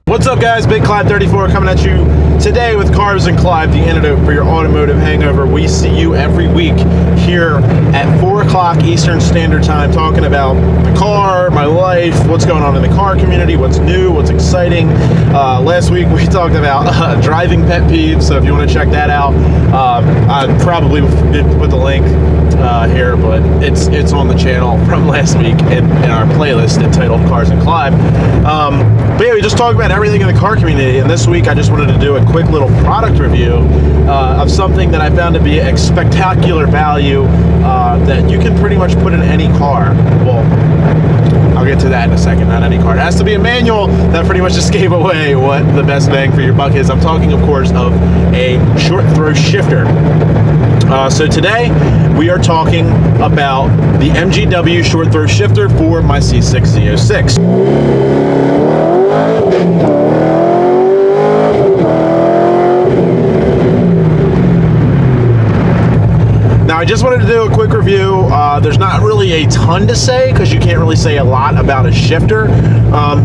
What's up, guys? Big Clive 34 coming at you today with Carbs and Clive, the antidote for your automotive hangover. We see you every week here at 4 o'clock Eastern Standard Time talking about the car, my life, what's going on in the car community, what's new, what's exciting. Last week we talked about driving pet peeves, so if you want to check that out, I probably didn't put the link here, but it's on the channel from last week in our playlist entitled Cars and Clive. But yeah, we just talked about everything in the car community, and this week I just wanted to do a quick little product review of something that I found to be a spectacular value that you can pretty much put in any car. Well, I'll get to that in a second. Not any car. It has to be a manual. That pretty much just gave away what the best bang for your buck is. I'm talking, of course, of a short throw shifter. So today we are talking about the MGW short throw shifter for my C6 Z06. Now, I just wanted to do a quick review. There's not really a ton to say because you can't really say a lot about a shifter.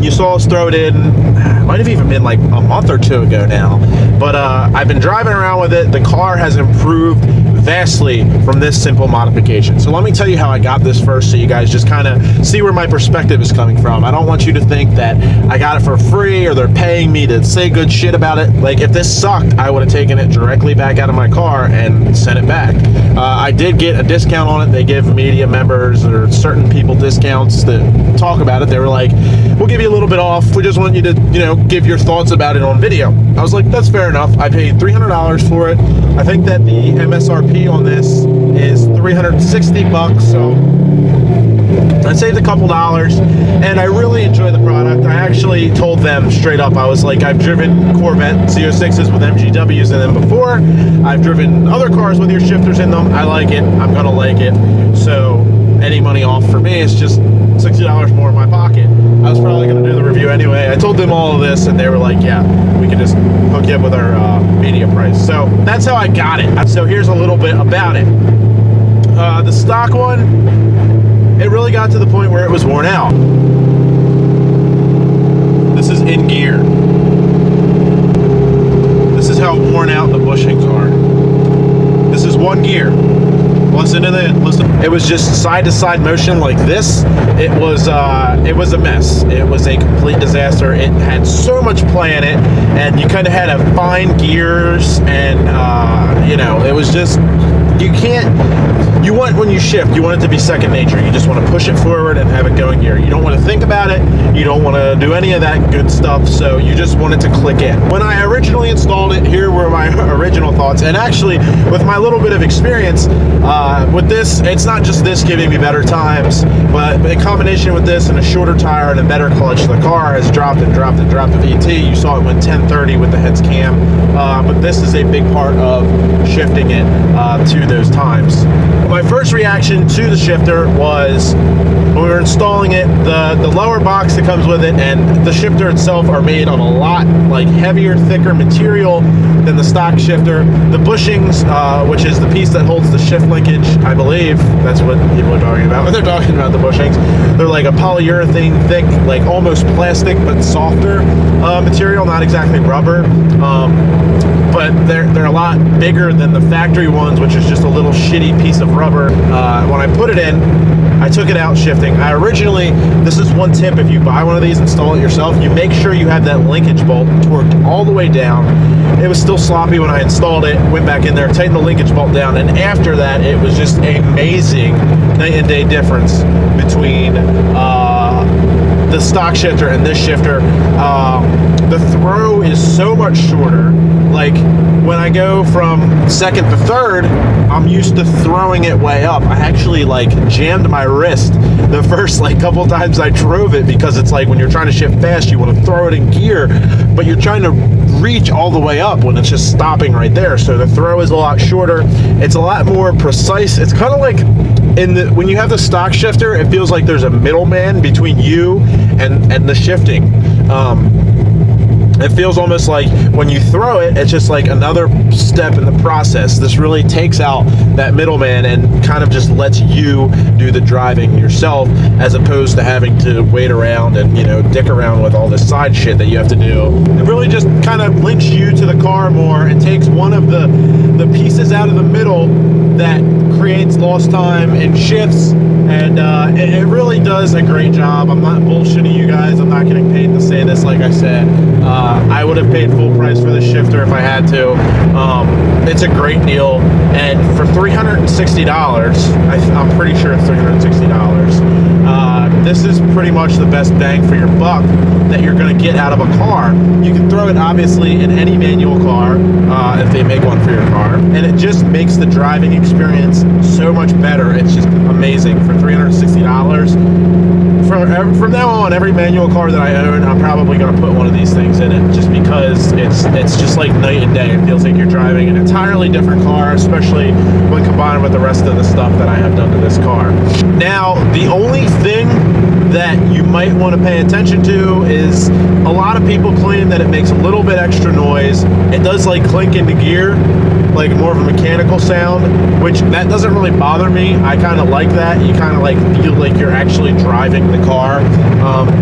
You saw us throw it in, might have even been like a month or two ago now, but I've been driving around with it. The car has improved vastly from this simple modification. So let me tell you how I got this first, so you guys just kind of see where my perspective is coming from. I don't want you to think that I got it for free or they're paying me to say good shit about it. Like, if this sucked, I would have taken it directly back out of my car and sent it back. I did get a discount on it. They give media members or certain people discounts that talk about it. They were like, we'll give you a little bit off. We just want you to, give your thoughts about it on video. I was like, that's fair enough. I paid $300 for it. I think that the MSRP on this is $360, so I saved a couple dollars, and I really enjoy the product. I actually told them straight up, I was like, I've driven Corvette Z06s with MGWs in them before. I've driven other cars with your shifters in them. I like it. I'm gonna like it. So any money off for me is just $60 more in my pocket. I was probably gonna do the review anyway. I told them all of this, and they were like, yeah, we can just hook you up with our media price. So that's how I got it. So here's a little bit about it. The stock one, it really got to the point where it was worn out. This is in gear. This is how worn out the bushings are. This is one gear. Listen. It was just side-to-side motion like this. It was a mess. It was a complete disaster. It had so much play in it, and you kind of had to find gears, and it was just, when you shift, you want it to be second nature. You just want to push it forward and have it go in gear. You don't want to think about it. You don't want to do any of that good stuff, so you just want it to click in. When I originally installed it, here were my original thoughts, and actually, with my little bit of experience with this, it's not just this giving me better times, but in combination with this and a shorter tire and a better clutch, the car has dropped the VT. You saw it went 1030 with the heads cam, but this is a big part of shifting it to those times. My first reaction to the shifter was, when we were installing it, the lower box that comes with it and the shifter itself are made of a lot heavier, thicker material than the stock shifter. The bushings, which is the piece that holds the shift linkage, I believe that's what people are talking about when they're talking about the bushings. They're like a polyurethane, thick, almost plastic but softer material, not exactly rubber. But they're a lot bigger than the factory ones, which is just a little shitty piece of rubber. When I put it in, I took it out shifting. This is one tip: if you buy one of these, install it yourself, you make sure you have that linkage bolt torqued all the way down. It was still sloppy when I installed it. Went back in there, tightened the linkage bolt down, and after that, it was just amazing night and day difference between the stock shifter and this shifter. The throw is so much shorter. When I go from second to third, I'm used to throwing it way up. I actually jammed my wrist the first couple times I drove it, because it's when you're trying to shift fast, you want to throw it in gear, but you're trying to reach all the way up when it's just stopping right there. So the throw is a lot shorter. It's a lot more precise. It's kind of when you have the stock shifter, it feels like there's a middleman between you and the shifting. It feels almost like when you throw it, it's just like another step in the process. This really takes out that middleman and kind of just lets you do the driving yourself, as opposed to having to wait around and, you know, dick around with all this side shit that you have to do. It really just kind of links you to the car more and takes one of the pieces out of the middle that creates lost time and shifts, and it really does a great job. I'm not bullshitting you guys. I'm not getting paid to say this. Like I said, I would have paid full price for this shifter if I had to. It's a great deal, and for $360, I'm pretty sure it's $360. This is pretty much the best bang for your buck that you're going to get out of a car. You can throw it obviously in any manual car if they make one for your car, and it just makes the driving experience so much better. It's just amazing for $360. From now on, every manual car that I own, I'm probably going to put one of these things in it, just because it's just like night and day. It feels like you're driving an entirely different car, especially when combined with the rest of the stuff that I have done to this car. Now, the only thing that you might want to pay attention to is a lot of people claim that it makes a little bit extra noise. It does like clink into gear, like more of a mechanical sound, which that doesn't really bother me. I kind of like that. You kind of like feel like you're actually driving the car.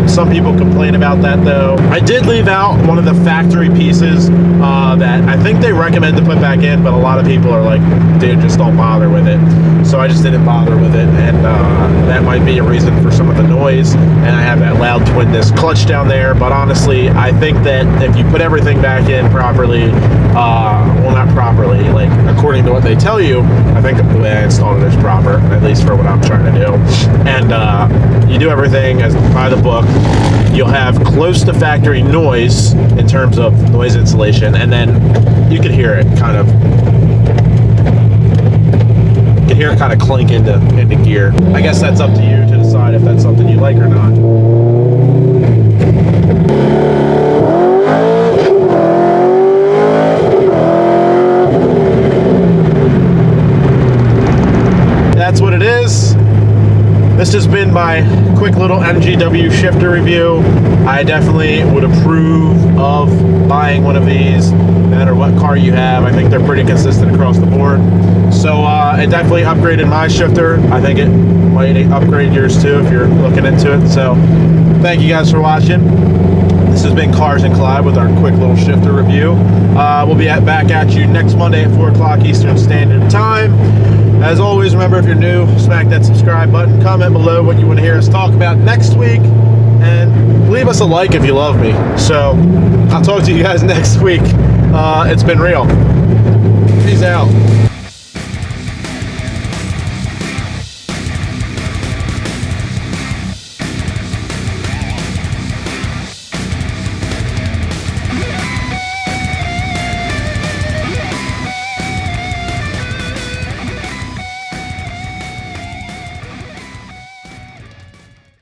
Some people complain about that though. I did leave out one of the factory pieces that I think they recommend to put back in, but a lot of people are like, dude, just don't bother with it. So I just didn't bother with it, and that might be a reason for some of the noise. And I have that loud twin disc clutch down there, but honestly, I think that if you put everything back in properly, well, not properly, like according to what they tell you, I think the way I installed it is proper, at least for what I'm trying to do. And you do everything as by the book. You'll have close to factory noise in terms of noise insulation, and then you can hear it kind of clink into gear. I guess that's up to you to decide if that's something you like or not. That's what it is. This has been my quick little MGW shifter review. I definitely would approve of buying one of these, no matter what car you have. I think they're pretty consistent across the board. So it definitely upgraded my shifter. I think it might upgrade yours too if you're looking into it. So thank you guys for watching. This has been Cars and Clyde with our quick little shifter review. We'll be back at you next Monday at 4 o'clock Eastern Standard Time. As always, remember, if you're new, smack that subscribe button, comment below what you want to hear us talk about next week, and leave us a like if you love me. So I'll talk to you guys next week. It's been real. Peace out.